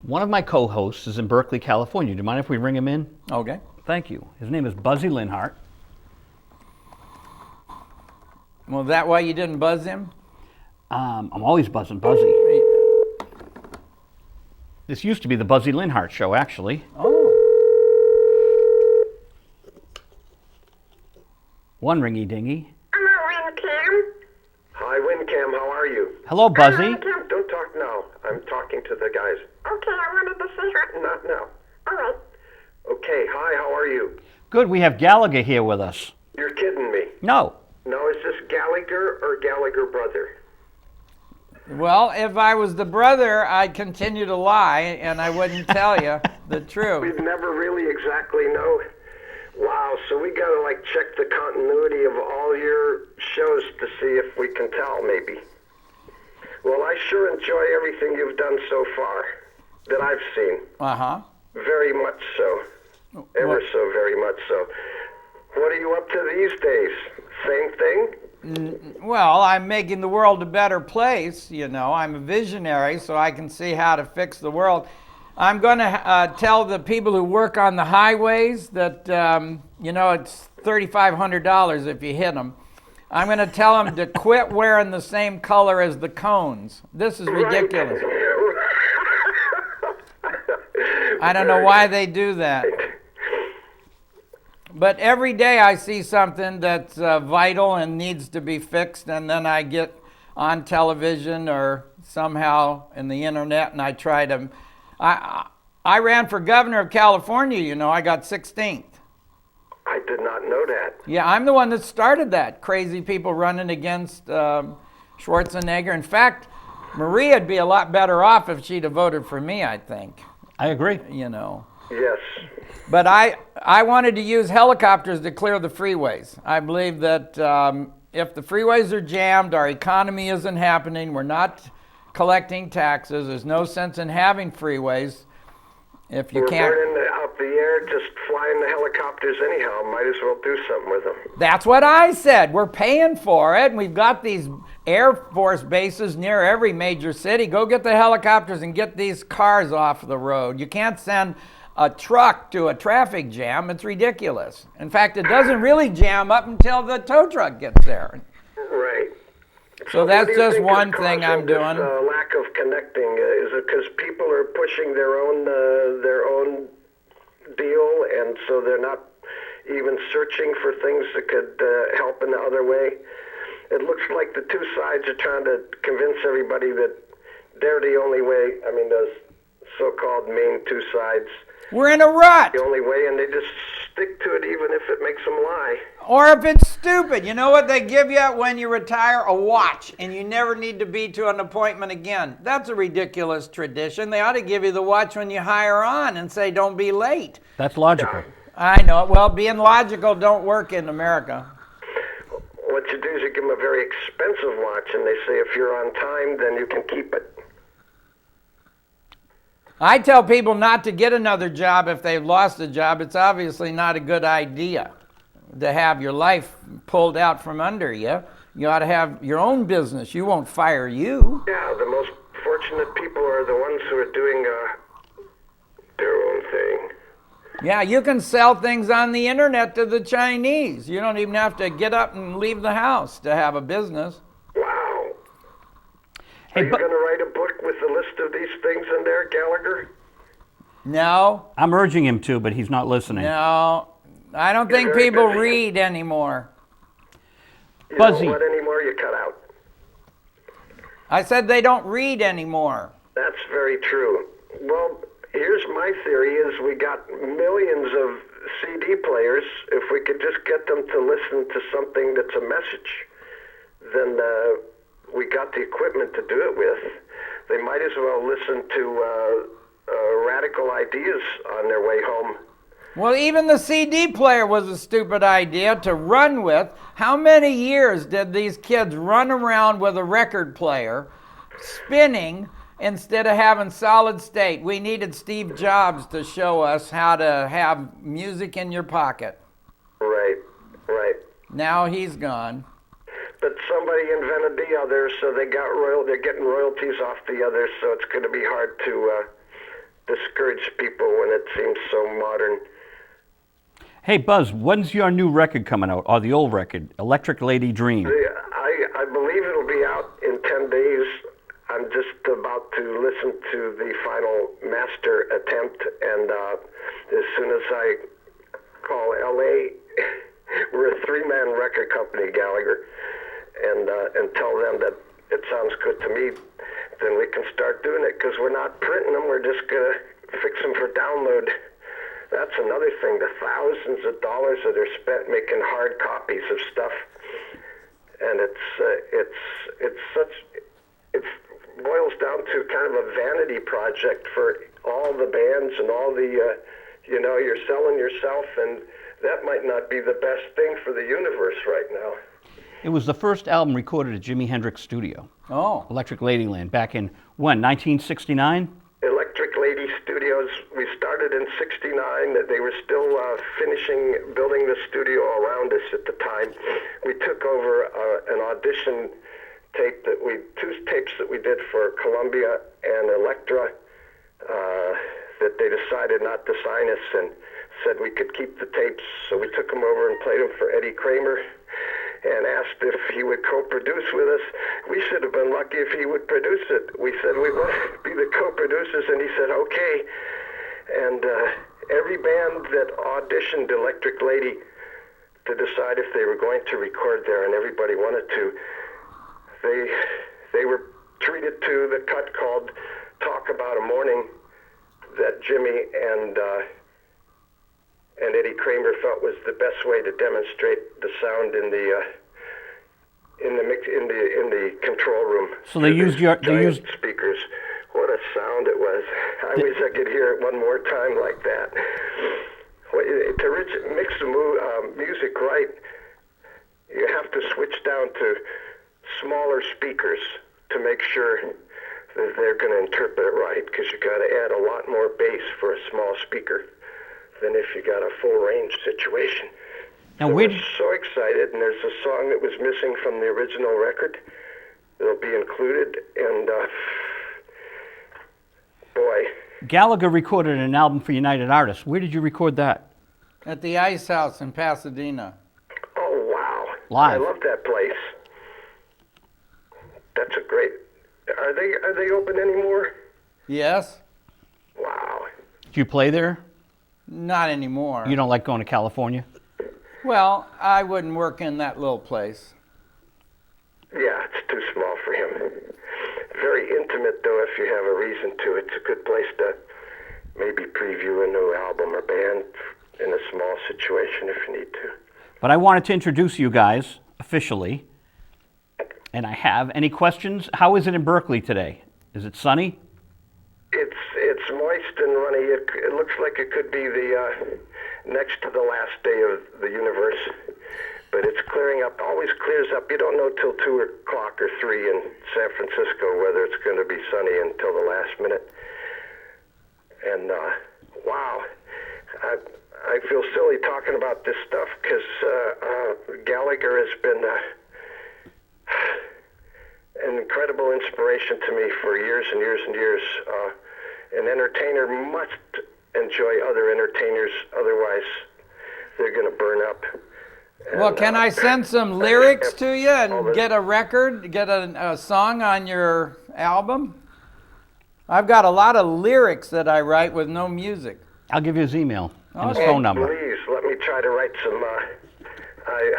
One of my co-hosts is in Berkeley, California. Do you mind if we ring him in? Okay. Thank you. His name is Buzzy Linhart. Well, is that why you didn't buzz him? I'm always buzzing Buzzy. This used to be the Buzzy Linhart show, actually. Oh. One ringy dingy. Hello, WinCAM. Hi, WinCAM. How are you? Hello, Buzzy. Don't talk now. I'm talking to the guys. Okay, I wanted to say hi. Not now. All right. Okay. Hi. How are you? Good, we have Gallagher here with us. You're kidding me. No. No, is this Gallagher or Gallagher brother? Well, if I was the brother, I'd continue to lie, and I wouldn't tell you the truth. We'd never really exactly know. Wow. So we gotta check the continuity of all your shows to see if we can tell, maybe. Well, I sure enjoy everything you've done so far that I've seen. Uh-huh. Very much so. Ever so very much so. What are you up to these days? Same thing? Well, I'm making the world a better place, you know. I'm a visionary, so I can see how to fix the world. I'm going to tell the people who work on the highways that, it's $3,500 if you hit them. I'm going to tell them to quit wearing the same color as the cones. This is ridiculous. I don't know why they do that. But every day I see something that's vital and needs to be fixed, and then I get on television or somehow in the internet and I try to... I ran for governor of California, you know. I got 16th. I did not know that. Yeah, I'm the one that started that. Crazy people running against Schwarzenegger. In fact, Maria'd be a lot better off if she'd have voted for me, I think. I agree. You know. Yes. But I wanted to use helicopters to clear the freeways. I believe that if the freeways are jammed, our economy isn't happening, we're not collecting taxes, there's no sense in having freeways if you can't... We're burning out the air, just flying the helicopters anyhow. Might as well do something with them. That's what I said. We're paying for it, and we've got these Air Force bases near every major city. Go get the helicopters and get these cars off the road. You can't send a truck to a traffic jam. It's ridiculous. In fact, it doesn't really jam up until the tow truck gets there. Right. So that's just one thing I'm doing. Lack of connecting, is it because people are pushing their own deal, and so they're not even searching for things that could help in the other way? It looks like the two sides are trying to convince everybody that they're the only way. I mean, those so-called main two sides. We're in a rut. The only way, and they just stick to it even if it makes them lie. Or if it's stupid. You know what they give you when you retire? A watch, and you never need to be to an appointment again. That's a ridiculous tradition. They ought to give you the watch when you hire on and say, don't be late. That's logical. I know. Well, being logical don't work in America. What you do is you give them a very expensive watch, and they say if you're on time, then you can keep it. I tell people not to get another job if they've lost a job. It's obviously not a good idea to have your life pulled out from under you. You ought to have your own business. You won't fire you. Yeah, the most fortunate people are the ones who are doing their own thing. Yeah, you can sell things on the internet to the Chinese. You don't even have to get up and leave the house to have a business. Wow. Hey, Are you going to write a book with a list of these things in there, Gallagher? No. I'm urging him to, but he's not listening. No. I don't think people read anymore. You Buzzy. don't what anymore? You cut out. I said they don't read anymore. That's very true. Well, here's my theory is we got millions of CD players. If we could just get them to listen to something that's a message, then we got the equipment to do it with. They might as well listen to radical ideas on their way home. Well, even the CD player was a stupid idea to run with. How many years did these kids run around with a record player spinning instead of having solid state? We needed Steve Jobs to show us how to have music in your pocket. Right. Now he's gone. But somebody invented the other, so they're getting royalties off the other, so it's going to be hard discourage people when it seems so modern. Hey, Buzz, when's your new record coming out, or the old record, Electric Lady Dream? I believe it'll be out in 10 days. I'm just about to listen to the final master attempt, and as soon as I call LA, we're a three-man record company, Gallagher, and tell them that it sounds good to me, then we can start doing it, because we're not printing them, we're just going to fix them for download. That's another thing, the thousands of dollars that are spent making hard copies of stuff. And it boils down to kind of a vanity project for all the bands and all the, you're selling yourself, and that might not be the best thing for the universe right now. It was the first album recorded at Jimi Hendrix Studio. Oh. Electric Ladyland, back in, when, 1969? Electric Lady Studios, we started in 69. They were still building the studio around us at the time. We took over an audition tape two tapes that we did for Columbia and Elektra that they decided not to sign us and said we could keep the tapes. So we took them over and played them for Eddie Kramer and asked if he would co-produce with us. We should have been lucky if he would produce it. We said we want to be the co-producers, and he said, okay. And every band that auditioned Electric Lady to decide if they were going to record there, and everybody wanted to, they were treated to the cut called Talk About a Morning that Jimmy and Eddie Kramer felt was the best way to demonstrate the sound in the control room. So they used speakers. What a sound it was! I wish I could hear it one more time like that. To mix the music right, you have to switch down to smaller speakers to make sure that they're going to interpret it right, because you got to add a lot more bass for a small speaker than if you got a full range situation. Now, so we're so excited, and there's a song that was missing from the original record that'll be included, and boy. Gallagher recorded an album for United Artists. Where did you record that? At the Ice House in Pasadena. Oh, wow. Live. I love that place. That's a great... Are they open anymore? Yes. Wow. Do you play there? Not anymore. You don't like going to California? Well, I wouldn't work in that little place. Yeah, it's too small for him. Very intimate, though, if you have a reason to. It's a good place to maybe preview a new album or band in a small situation if you need to. But I wanted to introduce you guys officially, and I have. Any questions? How is it in Berkeley today? Is it sunny? It's moist and runny. It looks like it could be the next to the last day of the universe, but it's clearing up. Always clears up. You don't know till 2 o'clock or 3 in San Francisco whether it's going to be sunny until the last minute. And wow, I feel silly talking about this stuff because Gallagher has been an incredible inspiration to me for years and years and years. An entertainer must enjoy other entertainers, otherwise they're going to burn up. And, well, can I send some lyrics to you and get a record, get a song on your album? I've got a lot of lyrics that I write with no music. I'll give you his email and his Okay. phone number. Please, let me try to write some.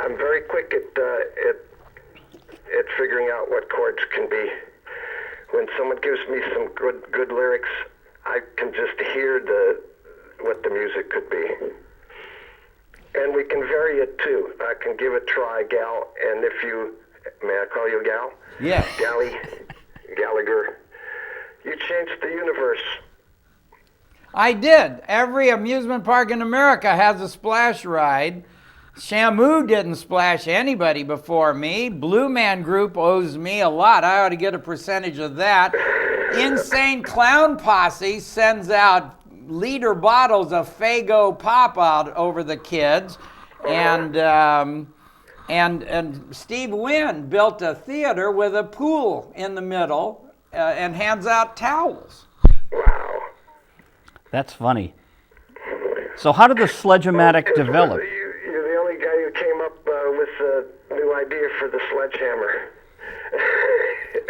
I'm very quick at figuring out what chords can be. When someone gives me some good lyrics, I can just hear what the music could be. And we can vary it too. I can give it a try, Gal, and may I call you Gal? Yes. Gallagher. You changed the universe. I did. Every amusement park in America has a splash ride. Shamu didn't splash anybody before me. Blue Man Group owes me a lot. I ought to get a percentage of that. Insane Clown Posse sends out liter bottles of Faygo Pop out over the kids. And Steve Wynn built a theater with a pool in the middle and hands out towels. Wow. That's funny. So how did the Sledge-O-Matic develop? You're the only guy who came up with a new idea for the sledgehammer.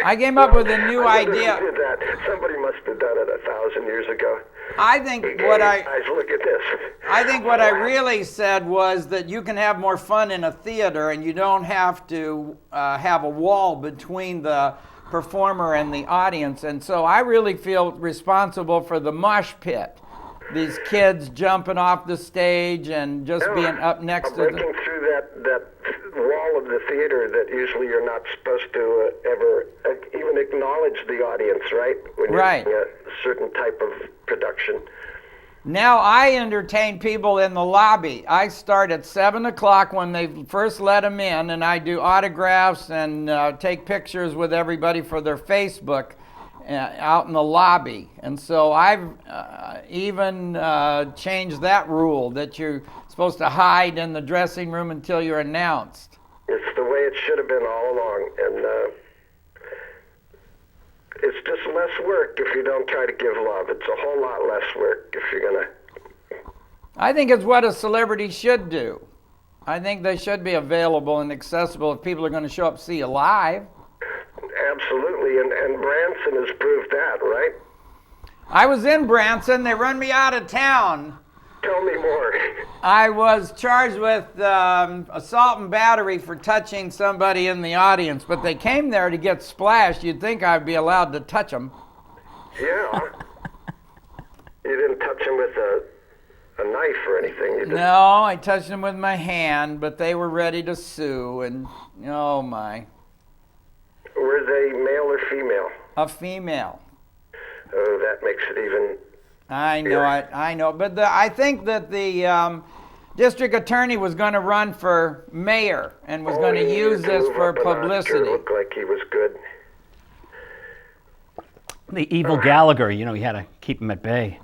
I came up with a new I wonder idea. who did that. Somebody must have done it 1,000 years ago. I think Hey, what guys, look at this. I think what I really said was that you can have more fun in a theater and you don't have to have a wall between the performer and the audience. And so I really feel responsible for the mosh pit. These kids jumping off the stage and just being up next to breaking the... through that wall of the theater that usually you're not supposed to ever even acknowledge the audience, right? When Right. you're doing a certain type of production. Now I entertain people in the lobby. I start at 7 o'clock when they first let them in, and I do autographs and take pictures with everybody for their Facebook out in the lobby. And so I've even changed that rule that you're supposed to hide in the dressing room until you're announced. It's the way it should have been all along, and it's just less work if you don't try to give love. It's a whole lot less work if you're gonna. I think it's what a celebrity should do. I think they should be available and accessible if people are going to show up to see you live. Absolutely, and Branson has proved that, right? I was in Branson. They run me out of town. Tell me more. I was charged with assault and battery for touching somebody in the audience, but they came there to get splashed. You'd think I'd be allowed to touch them. Yeah. You didn't touch him with a knife or anything, you did? No, I touched them with my hand, but they were ready to sue, and oh my. Were they male or female? A female. Oh, that makes it even... I know, I know. But I think that the district attorney was going to run for mayor and was going to use this for publicity. It looked like he was good. The evil Gallagher, you had to keep him at bay.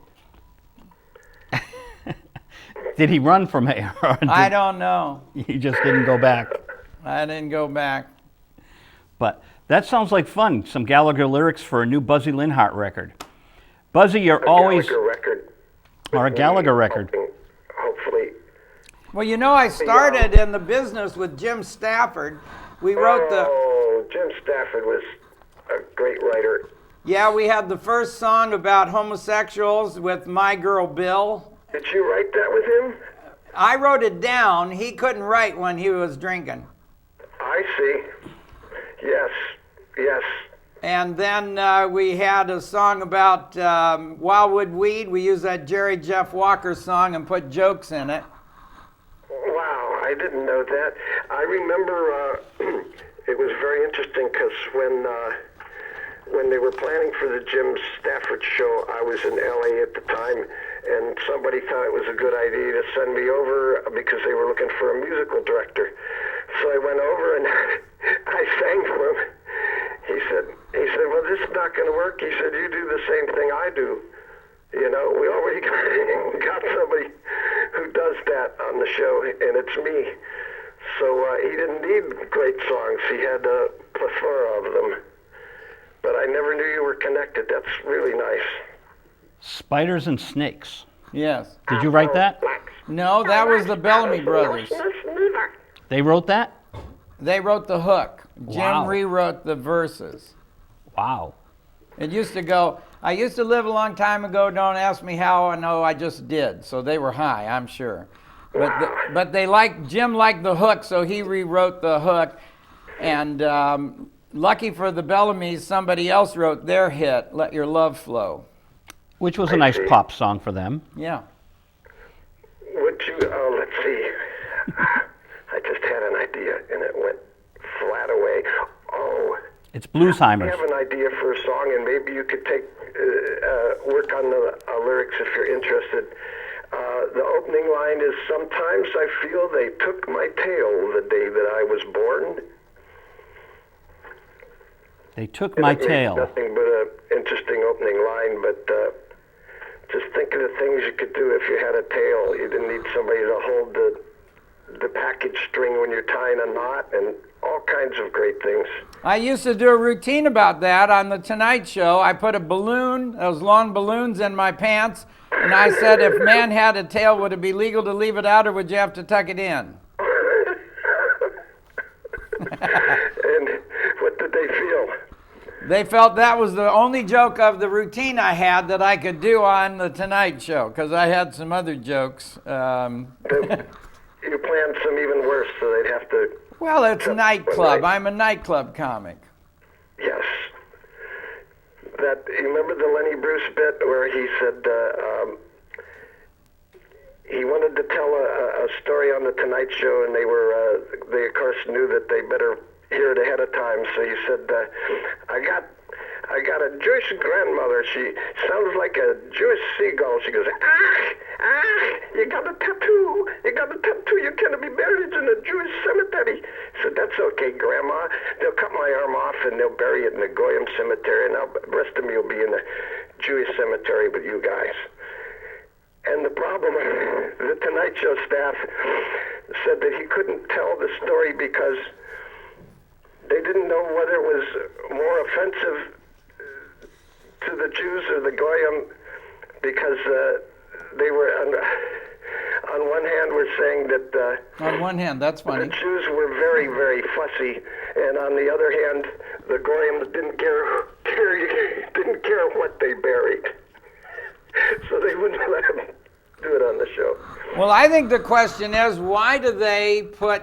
Did he run for mayor? Or I don't know. He just didn't go back. I didn't go back. But that sounds like fun. Some Gallagher lyrics for a new Buzzy Linhart record. Buzzy, you're always... Gallagher record. Or a Gallagher record. Hopefully. Well, I started in the business with Jim Stafford. We wrote Oh, Jim Stafford was a great writer. Yeah, we had the first song about homosexuals with My Girl Bill. Did you write that with him? I wrote it down. He couldn't write when he was drinking. I see. Yes. And then we had a song about Wildwood Weed. We used that Jerry Jeff Walker song and put jokes in it. Wow, I didn't know that. I remember it was very interesting because when they were planning for the Jim Stafford show, I was in LA at the time, and somebody thought it was a good idea to send me over because they were looking for a musical director. So I went over and I sang for him. He said, well, this is not going to work. He said, you do the same thing I do. We already got somebody who does that on the show, and it's me. So he didn't need great songs. He had a plethora of them. But I never knew you were connected. That's really nice. Spiders and Snakes. Yes. Did you write that? No, that was the Bellamy Brothers. They wrote that? They wrote the hook. Wow. Jim rewrote the verses. Wow. It used to go, I used to live a long time ago, don't ask me how, I know I just did. So they were high, I'm sure. But Jim liked the hook, so he rewrote the hook. And lucky for the Bellamys, somebody else wrote their hit, Let Your Love Flow. Which was a nice pop song for them. Yeah. Would you, let's see. I just had an idea and it went flat away. Oh. It's Bluesheimers. I have an idea for a song, and maybe you could work on the lyrics if you're interested. The opening line is, sometimes I feel they took my tail the day that I was born. They took my tail. Nothing but an interesting opening line, but just think of the things you could do if you had a tail. You didn't need somebody to hold the package string when you're tying a knot, and all kinds of great things. I used to do a routine about that on The Tonight Show. I put a balloon, those long balloons in my pants, And I said, if man had a tail, would it be legal to leave it out or would you have to tuck it in? And what did they feel? They felt that was the only joke of the routine I had that I could do on the Tonight Show, because I had some other jokes. You planned some even worse, so they'd have to... Well, it's a nightclub. I'm a nightclub comic. Yes. You remember the Lenny Bruce bit where he said he wanted to tell a story on the Tonight Show, and they of course knew that they better hear it ahead of time. So he said, I got a Jewish grandmother. She sounds like a Jewish seagull. She goes, you got a tattoo. You got a tattoo. You're going to be buried in a Jewish cemetery. I said, that's okay, Grandma. They'll cut my arm off and they'll bury it in the Goyim cemetery, and the rest of me will be in the Jewish cemetery with you guys. And the problem, the Tonight Show staff said that he couldn't tell the story because they didn't know whether it was more offensive to the Jews or the Goyim, because they were, on one hand, were saying that On one hand, that's funny. the Jews were very, very fussy, and on the other hand, the Goyim didn't care what they buried. So they wouldn't let him do it on the show. Well, I think the question is, why do they put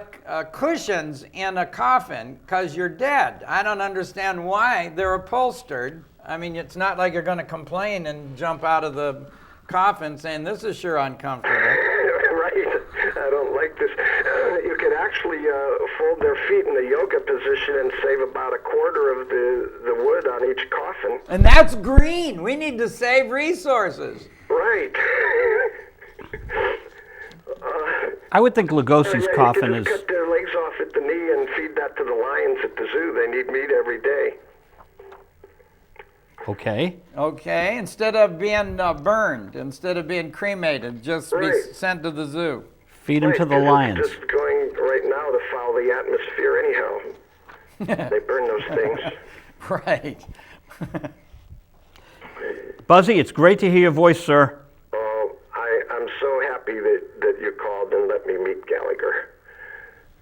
cushions in a coffin? Because you're dead. I don't understand why. They're upholstered. I mean, it's not like you're going to complain and jump out of the coffin saying, this is sure uncomfortable. Right. I don't like this. You could actually fold their feet in the yoga position and save about a quarter of the wood on each coffin. And that's green. We need to save resources. Right. I would think Lugosi's coffin you is... could cut their legs off at the knee and feed that to the lions at the zoo. They need meat every day. Okay. Okay, instead of being burned, instead of being cremated, just be Right. sent to the zoo. Feed him to the Right, lions. It's just going right now to foul the atmosphere anyhow. They burn those things. Right. Buzzy, it's great to hear your voice, sir. Oh, I'm so happy that you called and let me meet Gallagher.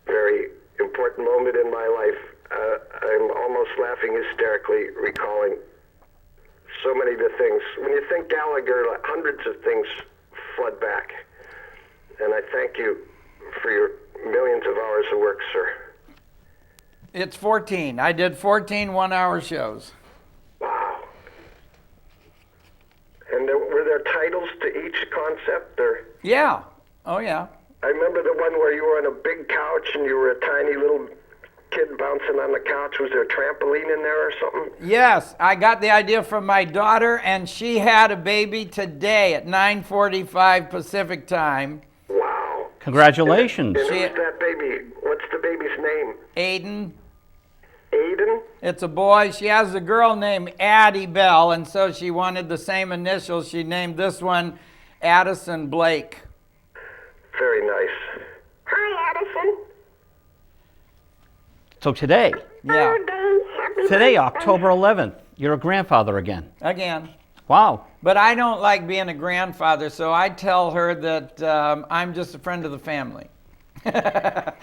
Very important moment in my life. I'm almost laughing hysterically, recalling so many of the things. When you think Gallagher, hundreds of things flood back. And I thank you for your millions of hours of work, sir. It's 14. I did 14 one-hour shows. Wow. And were there titles to each concept, or? Yeah. Oh, yeah. I remember the one where you were on a big couch and you were a tiny little kid bouncing on the couch. Was there a trampoline in there or something? Yes, I got the idea from my daughter, and she had a baby today at 9:45 Pacific time. Wow. Congratulations. And who's that baby? What's the baby's name? Aiden. Aiden? It's a boy. She has a girl named Addie Bell, and so she wanted the same initials. She named this one Addison Blake. Very nice. Hi, Addison. So today, Yeah, today, October 11th, you're a grandfather again. again. Wow. But I don't like being a grandfather, so I tell her that I'm just a friend of the family. I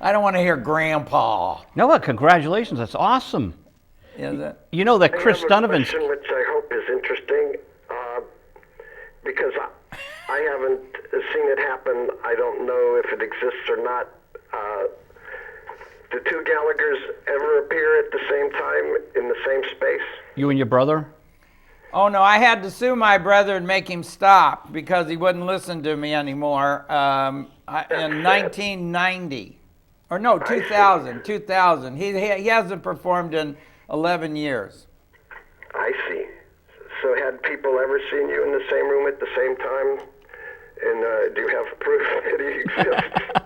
don't want to hear grandpa. No, well, congratulations. That's awesome. Is it? You know that Chris I have a Donovan's... question which I hope is interesting, because I haven't seen it happen. I don't know if it exists or not. Do two Gallaghers ever appear at the same time in the same space? You and your brother? Oh no, I had to sue my brother and make him stop because he wouldn't listen to me anymore in 1990. Or no, 2000. 2000. He hasn't performed in 11 years. I see. So had people ever seen you in the same room at the same time? And do you have proof that he exists?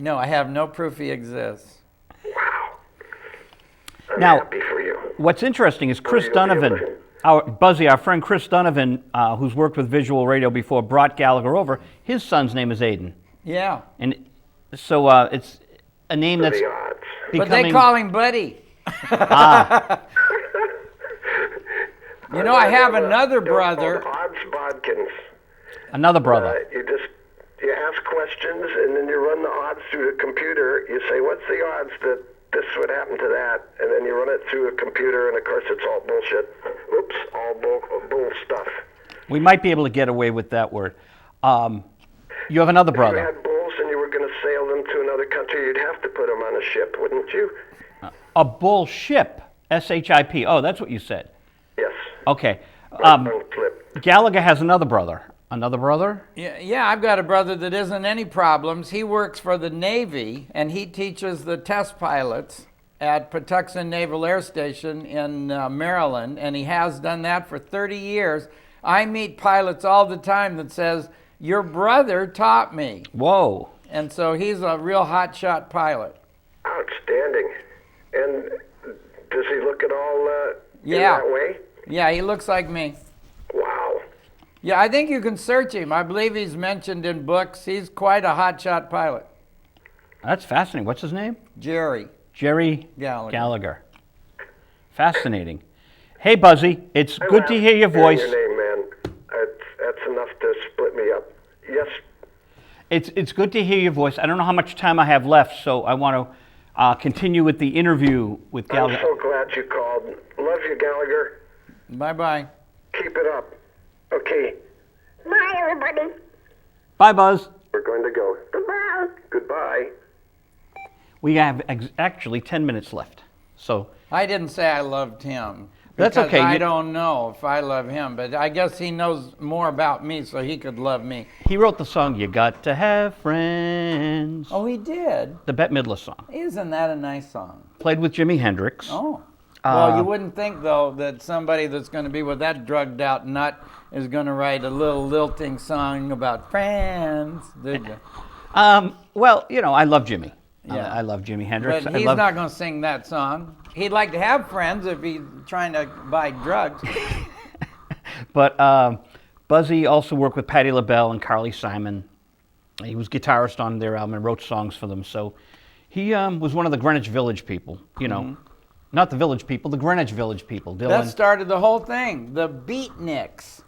No, I have no proof he exists. Wow. I'm Now- happy for you. What's interesting is Chris What are you Donovan, doing? Buzzy, our friend Chris Donovan, who's worked with visual radio before, brought Gallagher over. His son's name is Aiden. Yeah. And so it's a name that's The odds. But becoming... they call him Buddy. Ah, You know, I have another They were called brother. Odds Bodkins. Another brother. You ask questions, and then you run the odds through the computer. You say, what's the odds that this would happen to that? And then you run it through a computer, and of course it's all bullshit. Oops, all bull stuff. We might be able to get away with that word. You have another If brother. you had bulls and you were going to sail them to another country, you'd have to put them on a ship, wouldn't you? A bull ship. S-H-I-P. Oh, that's what you said. Yes. Okay. Tongue slip. Gallagher has another brother. Another brother? Yeah, I've got a brother that isn't any problems. He works for the Navy, and he teaches the test pilots at Patuxent Naval Air Station in Maryland, and he has done that for 30 years. I meet pilots all the time that says, your brother taught me. Whoa. And so he's a real hotshot pilot. Outstanding. And does he look at all in Yeah. that way? Yeah, he looks like me. Wow. Yeah, I think you can search him. I believe he's mentioned in books. He's quite a hotshot pilot. That's fascinating. What's his name? Jerry. Jerry Gallagher. Fascinating. Hey, Buzzy. It's good to hear your voice. Your name, man. That's enough to split me up. Yes. It's good to hear your voice. I don't know how much time I have left, so I want to continue with the interview with Gallagher. I'm so glad you called. Love you, Gallagher. Bye-bye. Keep it up. Okay. Bye, everybody. Bye, Buzz. We're going to go. Goodbye. Goodbye. We have actually 10 minutes left. So I didn't say I loved him. That's because okay. I don't know if I love him, but I guess he knows more about me, so he could love me. he wrote the song "You Got to Have Friends," Oh, he did? the Bette Midler song. Isn't that a nice song? Played with Jimi Hendrix. Oh. Well, you wouldn't think, though, that somebody that's going to be with that drugged out nut is going to write a little lilting song about friends, did you? Well, you know, I love Jimmy. Yeah. I love Jimi Hendrix. But I he's love, not going to sing that song. He'd like to have friends if he's trying to buy drugs. But Buzzy also worked with Patti LaBelle and Carly Simon. He was guitarist on their album and wrote songs for them. So he was one of the Greenwich Village people, you know. Not the Village people, the Greenwich Village people. Dylan. That started the whole thing. The Beatniks.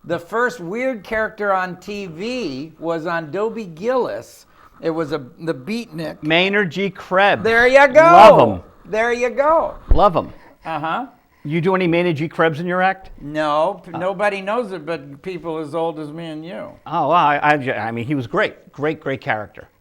The first weird character on TV was on Dobie Gillis. It was the Beatnik. Maynard G. Krebs. There you go. Love him. There you go. Love him. Uh-huh. You do any Maynard G. Krebs in your act? No, nobody knows it but people as old as me and you. Oh, well, I mean, he was great. Great character.